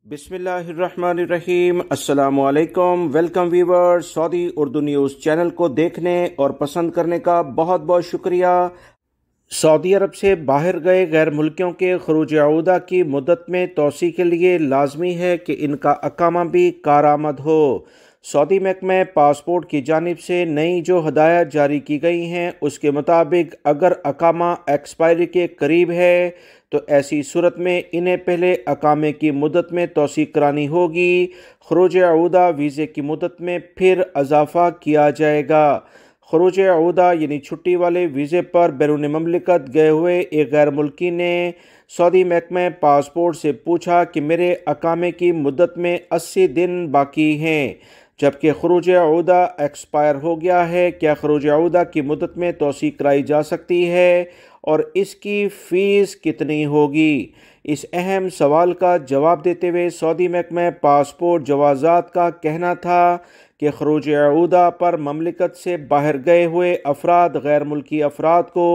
बिस्मिल्लाहिर्रहमानिर्रहीम। अस्सलामु अलैकुम। Welcome viewer. Saudi Urdu news channel को देखने और पसंद करने का बहुत बहुत शुक्रिया। सऊदी अरब से बाहर गए गैर मुल्कियों के खरूज अऊदा की मुद्दत में तोसी के लिए लाजमी है कि इनका अकामा भी कारआमद हो। सऊदी महकमा पासपोर्ट की जानिब से नई जो हदायत जारी की गई हैं उसके मुताबिक अगर अकामा एक्सपायरी के करीब है तो ऐसी सूरत में इन्हें पहले अकामे की मुद्दत में तोसी करानी होगी। खरूज अऊदा वीज़े की मुद्दत में फिर इजाफा किया जाएगा। खरूज अऊदा यानी छुट्टी वाले वीज़े पर बैरून ममलिकत गए हुए एक गैर मुल्की ने सऊदी महकमा पासपोर्ट से पूछा कि मेरे अकामे की मुद्दत में 80 दिन बाकी हैं जबकि खरूज अऊदा एक्सपायर हो गया है। क्या खरूज अऊदा की मुद्दत में तोसी कराई जा सकती है और इसकी फ़ीस कितनी होगी? इस अहम सवाल का जवाब देते हुए सऊदी महकमा पासपोर्ट जवाज़ात का कहना था कि खरूज अऊदा पर ममलिकत से बाहर गए हुए अफराद गैर मुल्की अफराद को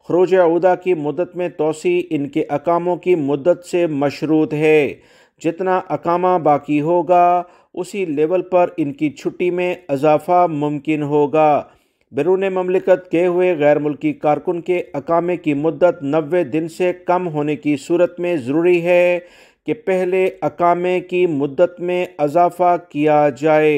खरूज अऊदा की मुद्दत में तोसी इनके अकामों की मुद्दत से मशरूत है। जितना अकामा बाकी होगा उसी लेवल पर इनकी छुट्टी में इजाफा मुमकिन होगा। बैरून ममलिकत गए हुए गैर मुल्की कारकुन के अकामे की मुद्दत 90 दिन से कम होने की सूरत में ज़रूरी है कि पहले अकामे की मुद्दत में इजाफा किया जाए।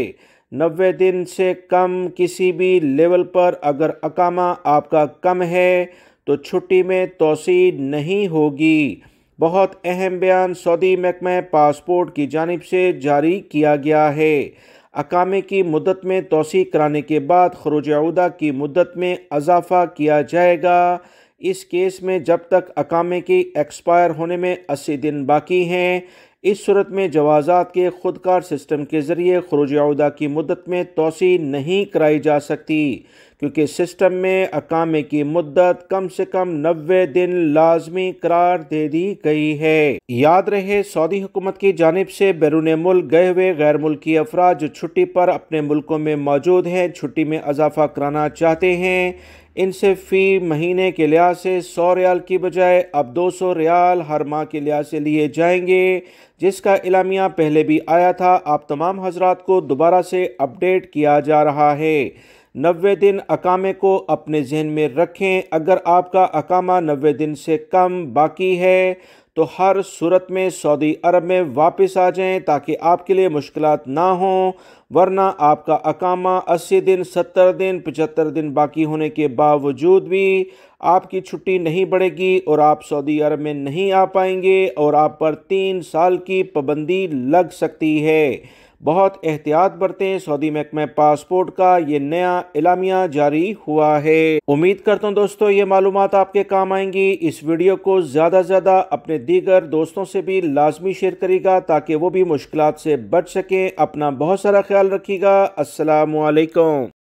90 दिन से कम किसी भी लेवल पर अगर अकामा आपका कम है तो छुट्टी में तोसी नहीं होगी। बहुत अहम बयान सऊदी महकमा पासपोर्ट की जानिब से जारी किया गया है। अकामे की मुद्दत में तोसी कराने के बाद खरूज अऊदा की मुद्दत में इजाफा किया जाएगा। इस केस में जब तक अकामे की एक्सपायर होने में 80 दिन बाकी हैं, इस सूरत में जवाज़ात के खुदकार सिस्टम के ज़रिए खरूज अऊदा की मुद्दत में तोसी नहीं कराई जा सकती क्योंकि सिस्टम में अकामे की मुद्दत कम से कम 90 दिन लाजमी करार दे दी गई है। याद रहे सऊदी हुकूमत की जानिब से बैरून मुल्क गए हुए गैर मुल्की अफराद जो छुट्टी पर अपने मुल्कों में मौजूद हैं, छुट्टी में इजाफा कराना चाहते हैं, इनसे फ़ी महीने के लिहाज से 100 रियाल की बजाय अब 200 रियाल हर माह के लिहाज से लिए जाएंगे, जिसका इलामिया पहले भी आया था। आप तमाम हजरात को दोबारा से अपडेट किया जा रहा है। 90 दिन अकामे को अपने जहन में रखें। अगर आपका अकामा 90 दिन से कम बाकी है तो हर सूरत में सऊदी अरब में वापस आ जाएं ताकि आपके लिए मुश्किलात ना हों, वरना आपका अकामा 80 दिन, 70 दिन, 75 दिन बाकी होने के बावजूद भी आपकी छुट्टी नहीं बढ़ेगी और आप सऊदी अरब में नहीं आ पाएंगे और आप पर 3 साल की पाबंदी लग सकती है। बहुत एहतियात बरतें। सऊदी महकमा पासपोर्ट का ये नया एलामिया जारी हुआ है। उम्मीद करता हूँ दोस्तों ये मालूमात आपके काम आएंगी। इस वीडियो को ज़्यादा से ज़्यादा अपने दीगर दोस्तों से भी लाजमी शेयर करेगा ताकि वो भी मुश्किलात से बच सकें। अपना बहुत सारा ख्याल रखिएगा। अस्सलामु अलैकुम।